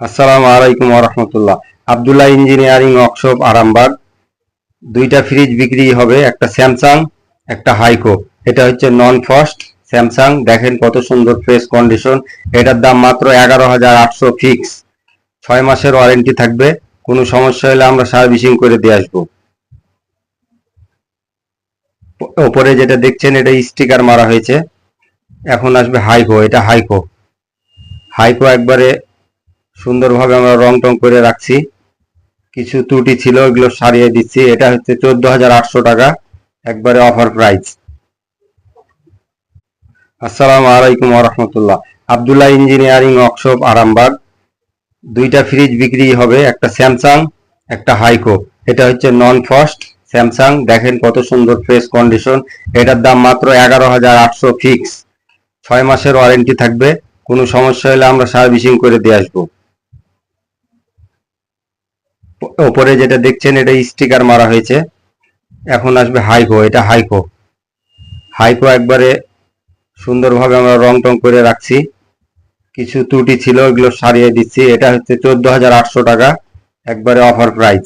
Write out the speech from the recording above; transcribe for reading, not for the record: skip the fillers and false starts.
আসসালামু আলাইকুম ওয়া রাহমাতুল্লাহ। Abdullah engineering workshop Arambagh. দুইটা ফ্রিজ বিক্রি হবে, একটা স্যামসাং একটা হাইকো। এটা হচ্ছে নন ফ্রস্ট স্যামসাং, দেখেন কত সুন্দর ফ্রেশ কন্ডিশন। এটার দাম মাত্র 11,800 ফিক্স। 6 মাসের ওয়ারেন্টি থাকবে, কোনো সমস্যা হলে আমরা সার্ভিসিং করে দিয়ে আসবো। ওপরে যেটা দেখছেন এটা স্টিকার মারা হয়েছে। এখন আসবে হাইকো, এটা হাইকো। হাইকো একবারে সুন্দরভাবে আমরা রং টং করে রাখছি, কিছু ত্রুটি ছিল ওইগুলো সারিয়ে দিচ্ছি। এটা হচ্ছে 14,800 টাকা, একবারে অফার প্রাইস। আসসালামু আলাইকুম ওয়া রাহমাতুল্লাহ। Abdullah engineering workshop Arambagh. দুইটা ফ্রিজ বিক্রি হবে, একটা স্যামসাং একটা হাইকো। এটা হচ্ছে নন ফ্রস্ট স্যামসাং, দেখেন কত সুন্দর ফ্রেশ কন্ডিশন। এটার দাম মাত্র 11,800 ফিক্স। 6 মাসের ওয়ারেন্টি থাকবে, কোনো সমস্যা হলে আমরা সার্ভিসিং করে দিয়ে আসবো। ওপরে যেটা দেখছেন এটা স্টিকার মারা হয়েছে। এখন আসবে হাইকো, এটা হাইকো। হাইকো একবারে সুন্দরভাবে আমরা রং টং করে রাখছি, কিছু ত্রুটি ছিল ওইগুলো সারিয়ে দিচ্ছি। এটা হচ্ছে 14,800 টাকা, একবারে অফার প্রাইস।